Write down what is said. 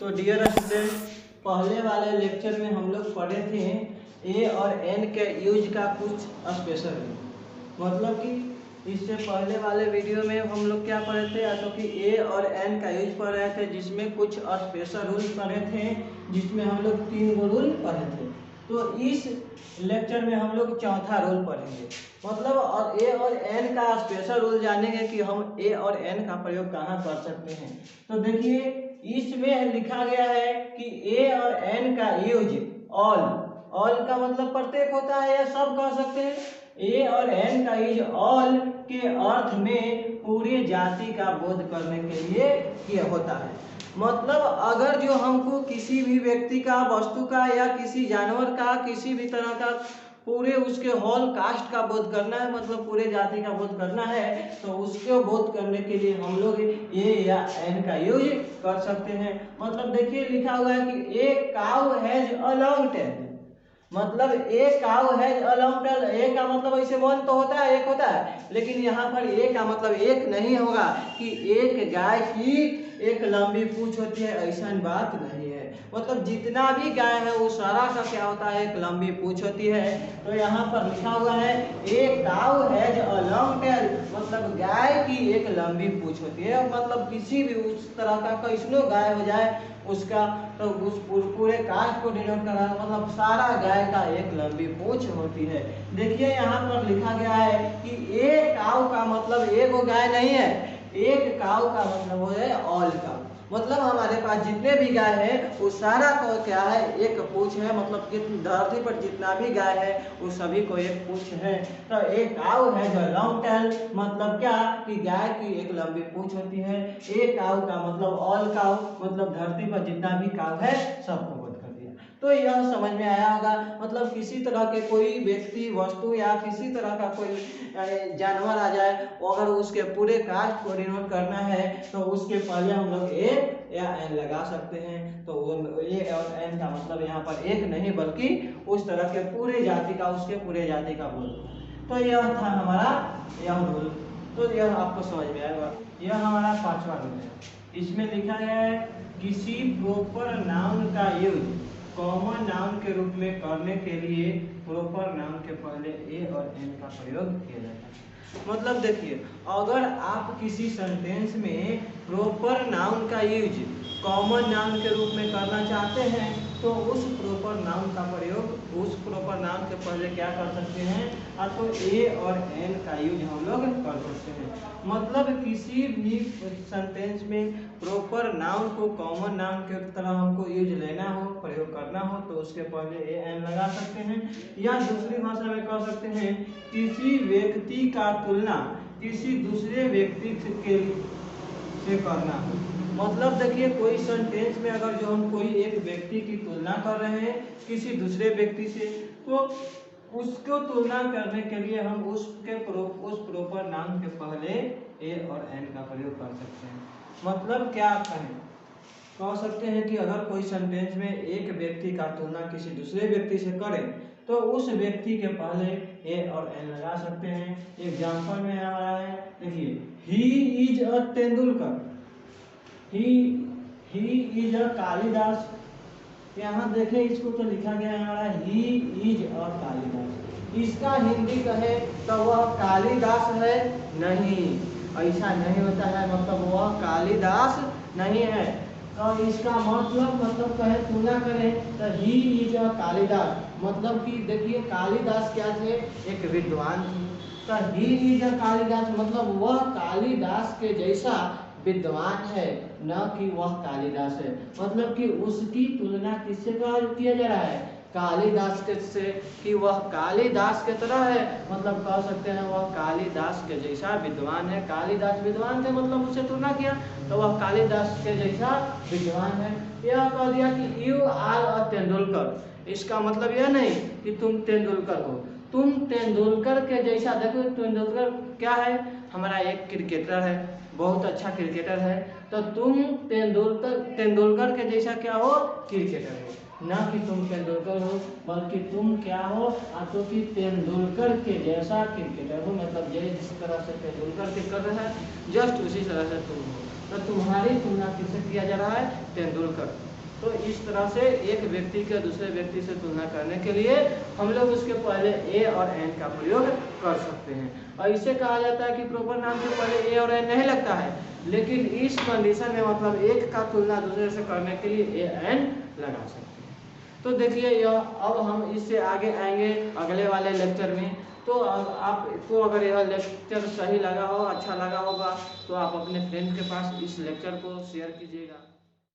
तो dear student, पहले वाले लेक्चर में हम लोग पढ़े थे ए और एन के यूज का कुछ स्पेशल है। मतलब कि इससे पहले वाले वीडियो में हम लोग क्या पढ़े थे, या तो कि ए और एन का यूज पढ़ रहे थे, जिसमें कुछ स्पेशल रूल पढ़े थे, जिसमें हम लोग 3 रूल पढ़े थे। तो इस लेक्चर में हम लोग चौथा रूल पढ़ेंगे। मतलब और ए और एन का स्पेशल रूल जानेंगे कि हम ए और एन का प्रयोग कहाँ कर सकते हैं। तो देखिए, इसमें लिखा गया है कि ए और एन का यूज ऑल का मतलब प्रत्येक होता है या सब कह सकते हैं। ए और एन का यूज ऑल के अर्थ में पूरी जाति का बोध करने के लिए किया होता है। मतलब अगर जो हमको किसी भी व्यक्ति का, वस्तु का या किसी जानवर का, किसी भी तरह का पूरे उसके होल कास्ट का बोध करना है, मतलब पूरे जाति का बोध करना है, तो उसको बोध करने के लिए हम लोग ए या एन का यूज कर सकते हैं। मतलब देखिए, लिखा हुआ है कि a cow has a long tail. मतलब a cow has a long tail. A का मतलब ऐसे वन तो होता है, एक होता है, लेकिन यहाँ पर ए का मतलब एक नहीं होगा कि एक गाय की एक लंबी पूंछ होती है, ऐसा बात नहीं है। मतलब जितना भी गाय है वो सारा का क्या होता है, एक लंबी पूंछ होती है। तो यहाँ पर लिखा हुआ है ए cow has a long tail, मतलब गाय की एक लंबी पूंछ होती है। मतलब किसी भी उस तरह का कैसनो गाय हो जाए उसका, तो उस पूरे कास्ट को डिनोट कर रहा है, मतलब सारा गाय का एक लंबी पूंछ होती है। देखिए यहाँ पर लिखा गया है कि एक काउ का मतलब एक गाय नहीं है, एक काउ का मतलब है ऑल का। मतलब हमारे पास जितने भी गाय है वो सारा को क्या है, एक पूंछ है। मतलब धरती पर जितना भी गाय है वो सभी को एक पूंछ है। तो एक काउ है जो लॉन्ग टेल, मतलब क्या कि गाय की एक लंबी पूंछ होती है। एक काउ का मतलब ऑल काउ, मतलब धरती पर जितना भी काउ है सबको बोध कर दिया। तो यह समझ में आया होगा। मतलब किसी तरह के कोई व्यक्ति, वस्तु या किसी तरह का कोई जानवर आ जाए, अगर उसके पूरे कास्ट को डिनोट करना है तो उसके पहले हम लोग ए या एन लगा सकते हैं। तो वो ए और एन का मतलब यहाँ पर एक नहीं बल्कि उस तरह के पूरे जाति का, उसके पूरे जाति का बोध। तो यह था हमारा यह रूल। तो यह आपको समझ में आएगा। यह हमारा 5वां रूल है। इसमें लिखा गया है किसी प्रॉपर नाउन का यूज कॉमन नाउन के रूप में करने के लिए प्रॉपर नाउन के पहले ए और एन का प्रयोग किया जाता है। मतलब देखिए, अगर आप किसी सेंटेंस में प्रॉपर नाउन का यूज कॉमन नाउन के रूप में करना चाहते हैं तो उस प्रॉपर नाउन का प्रयोग उस प्रॉपर नाउन के पहले क्या कर सकते हैं, तो ए और एन का यूज हम लोग कर सकते हैं। मतलब किसी भी सेंटेंस में प्रॉपर नाउन को कॉमन नाउन के तरह हमको यूज लेना हो, प्रयोग करना हो, तो उसके पहले ए एन लगा सकते हैं। या दूसरी भाषा में कह सकते हैं किसी व्यक्ति का तुलना किसी दूसरे व्यक्ति से करना हो। मतलब देखिए, कोई सेंटेंस में अगर जो हम कोई एक व्यक्ति की तुलना कर रहे हैं किसी दूसरे व्यक्ति से, तो उसको तुलना करने के लिए हम उस प्रॉपर नाउन के पहले ए और एन का प्रयोग कर सकते हैं। मतलब क्या कहें, कह सकते हैं कि अगर कोई सेंटेंस में एक व्यक्ति का तुलना किसी दूसरे व्यक्ति से करें तो उस व्यक्ति के पहले ए और एन लगा सकते हैं। एग्जांपल में हमारा है, देखिए, he is a Tendulkar, he is a Kalidas. यहाँ देखें, इसको तो लिखा गया है हमारा ही इज अ कालिदास। इसका हिंदी कहे तो वह कालिदास है नहीं, ऐसा नहीं होता है। मतलब वह कालिदास नहीं है। तो इसका मतलब कहे, तुलना करें तो ही इज अ कालिदास, मतलब कि देखिए कालिदास क्या थे, एक विद्वान थे। तो ही इज अ कालिदास मतलब वह कालिदास के जैसा विद्वान है, न कि वह कालिदास है। मतलब कि उसकी तुलना किससे किया जा रहा है, कालिदास के से, कि वह कालिदास के तरह है। मतलब कह सकते हैं वह कालिदास के जैसा विद्वान है। कालिदास विद्वान थे, मतलब उससे तुलना किया तो वह कालिदास के जैसा विद्वान है। यह कह दिया कि यू आर अ तेंदुलकर। इसका मतलब यह नहीं कि तुम तेंदुलकर हो, तुम तेंदुलकर के जैसा। देखो, तेंदुलकर क्या है, हमारा एक क्रिकेटर है, बहुत अच्छा क्रिकेटर है। तो तुम तेंदुलकर के जैसा क्या हो, क्रिकेटर हो। ना कि तुम तेंदुलकर हो, बल्कि तुम क्या हो, तो कि तेंदुलकर के जैसा क्रिकेटर हो। मतलब जिस तरह से तेंदुलकर के कर रहा है जस्ट उसी तरह से तुम हो। तो तुम्हारी तुलना किससे किया जा रहा है, तेंदुलकर। तो इस तरह से एक व्यक्ति के दूसरे व्यक्ति से तुलना करने के लिए हम लोग उसके पहले ए और एन का प्रयोग कर सकते हैं। और इसे कहा जाता है कि प्रॉपर नाउन के पहले ए और एन नहीं लगता है, लेकिन इस कंडीशन में मतलब एक का तुलना दूसरे से करने के लिए ए एन लगा सकते हैं। तो देखिए यह, अब हम इससे आगे आएंगे अगले वाले लेक्चर में। तो आपको अगर यह लेक्चर सही लगा हो, अच्छा लगा होगा, तो आप अपने फ्रेंड के पास इस लेक्चर को शेयर कीजिएगा।